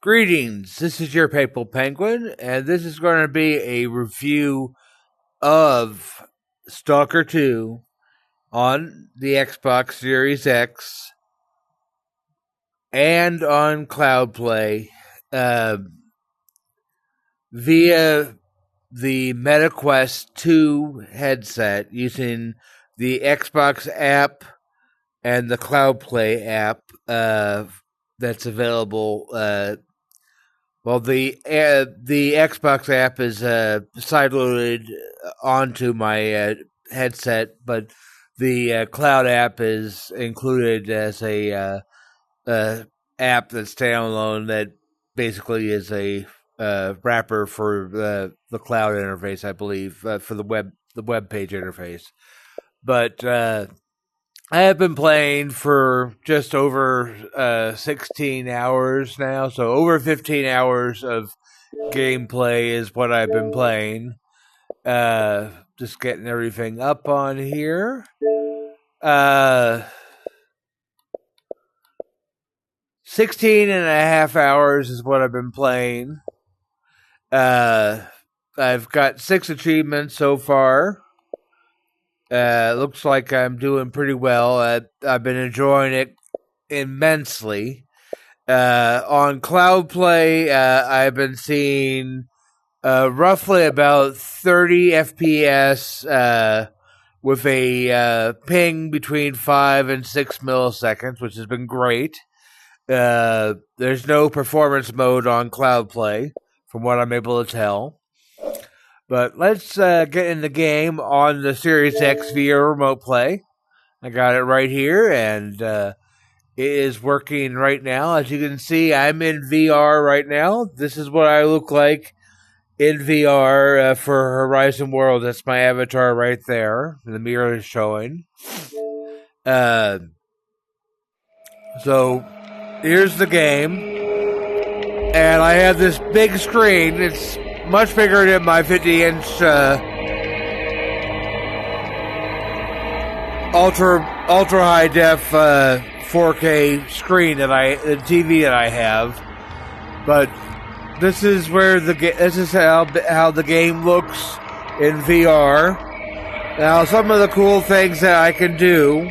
Greetings, this is your Papal Penguin, and this is going to be a review of Stalker 2 on the Xbox Series X and on Cloud Play via the MetaQuest 2 headset using the Xbox app and the Cloud Play app that's available. Well, the Xbox app is sideloaded onto my headset, but the Cloud app is included as a app that's standalone that basically is a wrapper for the Cloud interface, I believe, for the web page interface. But I have been playing for just over 16 hours now, so over 15 hours of gameplay is what I've been playing. Just getting everything up on here. 16 and a half hours is what I've been playing. I've got 6 achievements so far. Looks like I'm doing pretty well. I've been enjoying it immensely. On Cloud Play, I've been seeing roughly about 30 FPS with a ping between 5 and 6 milliseconds, which has been great. There's no performance mode on Cloud Play, from what I'm able to tell. But let's get in the game on the Series X via remote play. I got it right here, and it is working right now. As you can see, I'm in VR right now. This is what I look like in VR for Horizon World. That's my avatar right there. The mirror is showing. So here's the game. And I have this big screen. It's much bigger than my 50-inch ultra high def 4K screen the TV that I have. But this is where this is how the game looks in VR. Now, some of the cool things that I can do.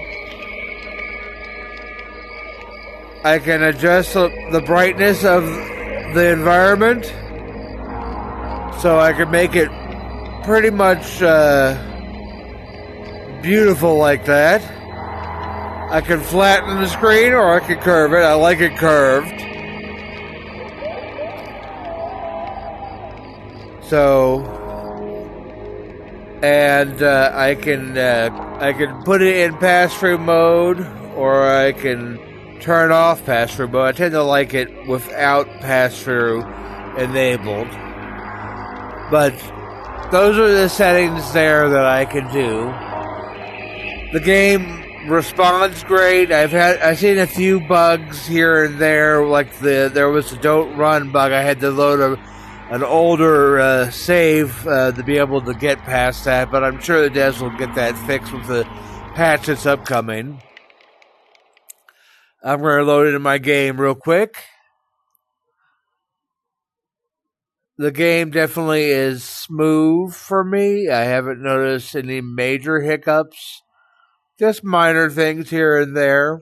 I can adjust the brightness of the environment. So I can make it pretty much beautiful like that. I can flatten the screen or I can curve it. I like it curved. So, and I can put it in pass-through mode, or I can turn off pass-through mode. I tend to like it without pass-through enabled. But those are the settings there that I can do. The game responds great. I've seen a few bugs here and there, like there was a don't run bug. I had to load an older save to be able to get past that, but I'm sure the devs will get that fixed with the patch that's upcoming. I'm going to load it in my game real quick. The game definitely is smooth for me. I haven't noticed any major hiccups. Just minor things here and there.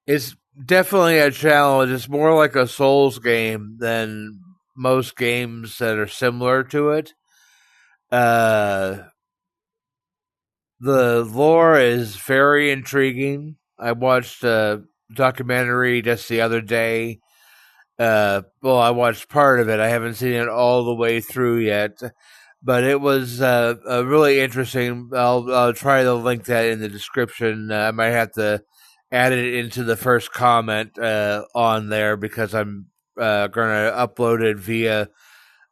It's definitely a challenge. It's more like a Souls game than most games that are similar to it. The lore is very intriguing. I watched a documentary just the other day. I watched part of it. I haven't seen it all the way through yet, but it was really interesting. I'll try to link that in the description. I might have to add it into the first comment on there because I'm going to upload it via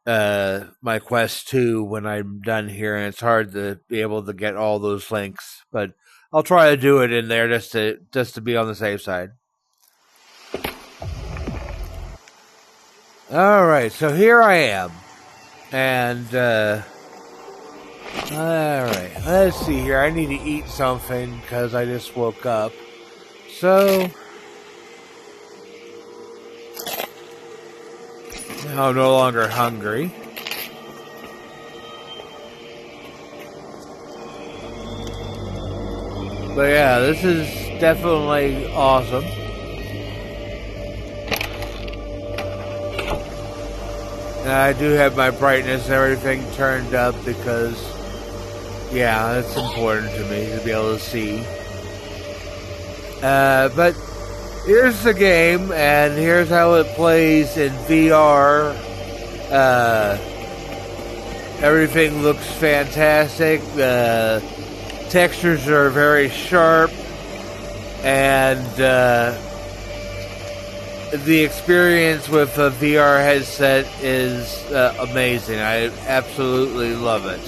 my Quest 2 when I'm done here, and it's hard to be able to get all those links, but I'll try to do it in there just to be on the safe side. Alright, so here I am. And, alright, let's see here. I need to eat something because I just woke up. So, I'm no longer hungry. But yeah, this is definitely awesome. And I do have my brightness and everything turned up because, yeah, it's important to me to be able to see. But here's the game, and here's how it plays in VR. Everything looks fantastic. The textures are very sharp, and the experience with a VR headset is amazing. I absolutely love it.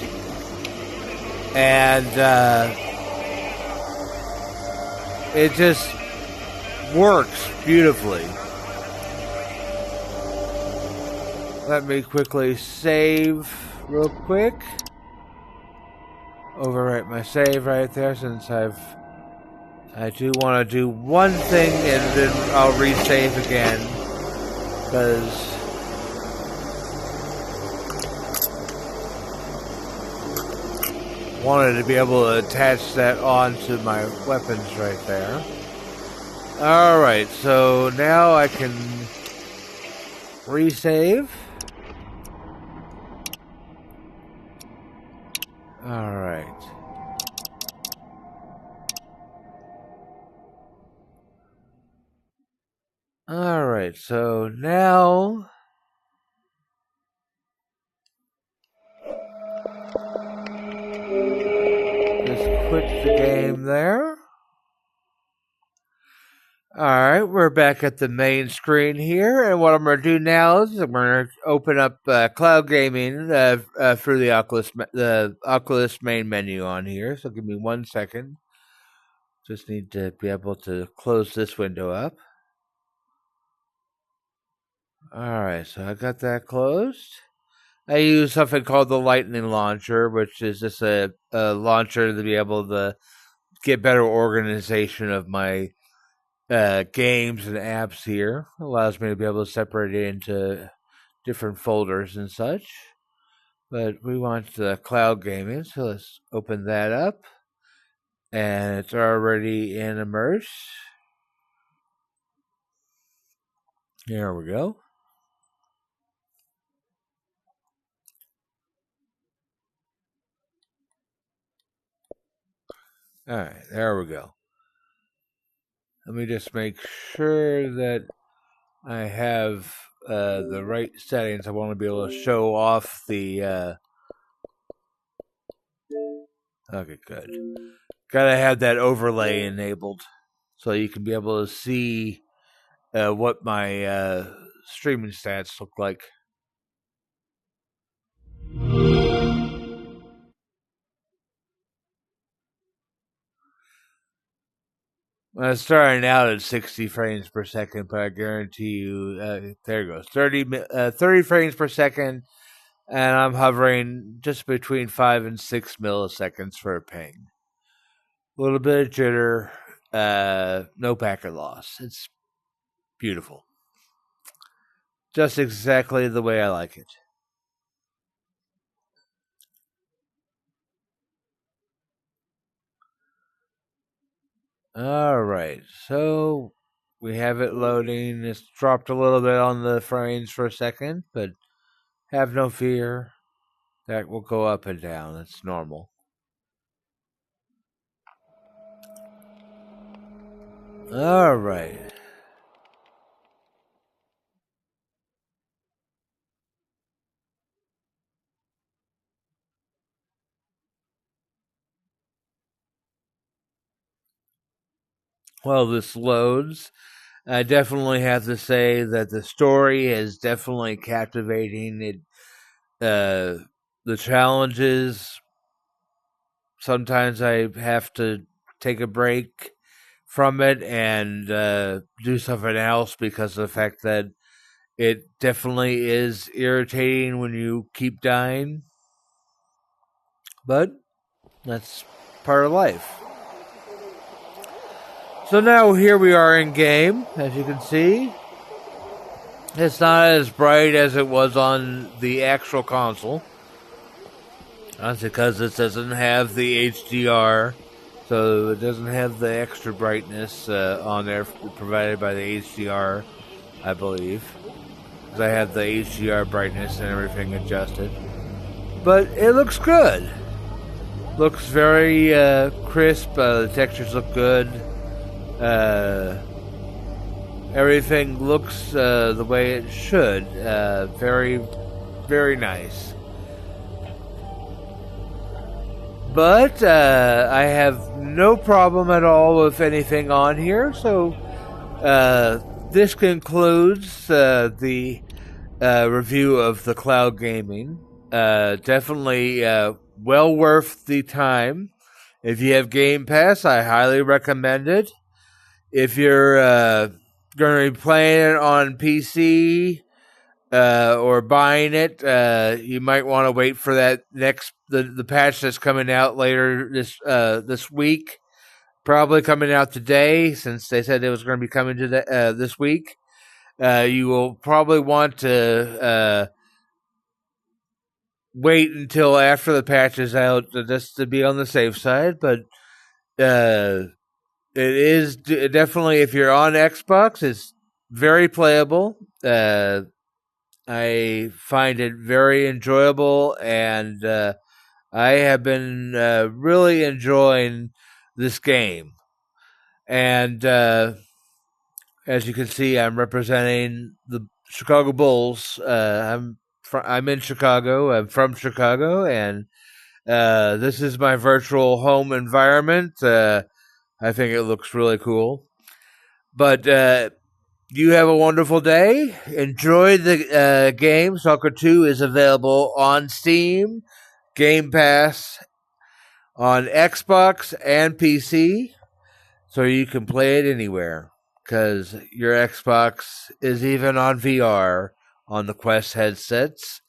And it just works beautifully. Let me quickly save real quick. Overwrite my save right there since I do want to do one thing and then I'll resave again because wanted to be able to attach that onto my weapons right there. Alright, so now I can resave. Alright. Alright, so now just quit the game there. Alright, we're back at the main screen here, and what I'm going to do now is I'm going to open up cloud gaming through the Oculus main menu on here, so give me 1 second. Just need to be able to close this window up. Alright, so I got that closed. I use something called the Lightning Launcher, which is just a launcher to be able to get better organization of my games and apps here. It allows me to be able to separate it into different folders and such. But we want the cloud gaming, so let's open that up. And it's already in Immerse. There we go. Alright, there we go. Let me just make sure that I have the right settings. I want to be able to show off the... Okay, good. Gotta have that overlay enabled so you can be able to see what my streaming stats look like. I'm starting out at 60 frames per second, but I guarantee you, there it goes, 30 frames per second, and I'm hovering just between 5 and 6 milliseconds for a ping. A little bit of jitter, no packet loss. It's beautiful. Just exactly the way I like it. Alright, so we have it loading. It's dropped a little bit on the frames for a second, but have no fear. That will go up and down. It's normal. Alright. Well, this loads. I definitely have to say that the story is definitely captivating. The challenges, sometimes I have to take a break from it and do something else because of the fact that it definitely is irritating when you keep dying. But that's part of life. So now here we are in game, as you can see. It's not as bright as it was on the actual console. That's because it doesn't have the HDR, so it doesn't have the extra brightness on there provided by the HDR, I believe. Because I have the HDR brightness and everything adjusted. But it looks good. Looks very crisp. The textures look good. Everything looks the way it should. Very, very nice. But I have no problem at all with anything on here. So this concludes the review of the cloud gaming. Definitely well worth the time. If you have Game Pass, I highly recommend it. If you're going to be playing it on PC or buying it, you might want to wait for that the patch that's coming out later this week. Probably coming out today, since they said it was going to be coming to this week. You will probably want to wait until after the patch is out, just to be on the safe side. But it is definitely, if you're on Xbox, it's very playable. I find it very enjoyable, and I have been really enjoying this game. And as you can see, I'm representing the Chicago Bulls. I'm in Chicago. I'm from Chicago, and this is my virtual home environment. I think it looks really cool. But you have a wonderful day. Enjoy the game. Stalker 2 is available on Steam, Game Pass, on Xbox and PC, so you can play it anywhere. Because your Xbox is even on VR on the Quest headsets.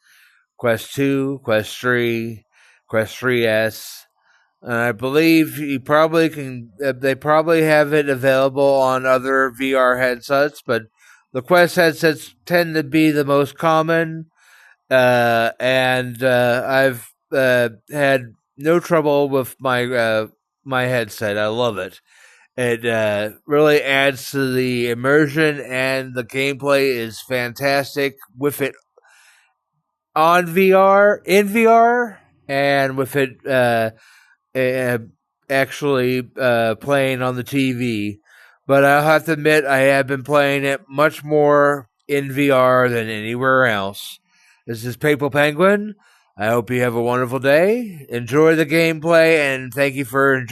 Quest 2, Quest 3, Quest 3S. And I believe you probably can. They probably have it available on other VR headsets, but the Quest headsets tend to be the most common. And I've had no trouble with my my headset. I love it. It really adds to the immersion, and the gameplay is fantastic with it on VR, in VR, and with it actually playing on the TV. But I'll have to admit, I have been playing it much more in VR than anywhere else. This is Papal Penguin. I hope you have a wonderful day. Enjoy the gameplay, and thank you for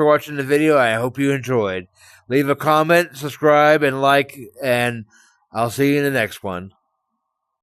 watching the video. I hope you enjoyed. Leave a comment, subscribe, and like, and I'll see you in the next one.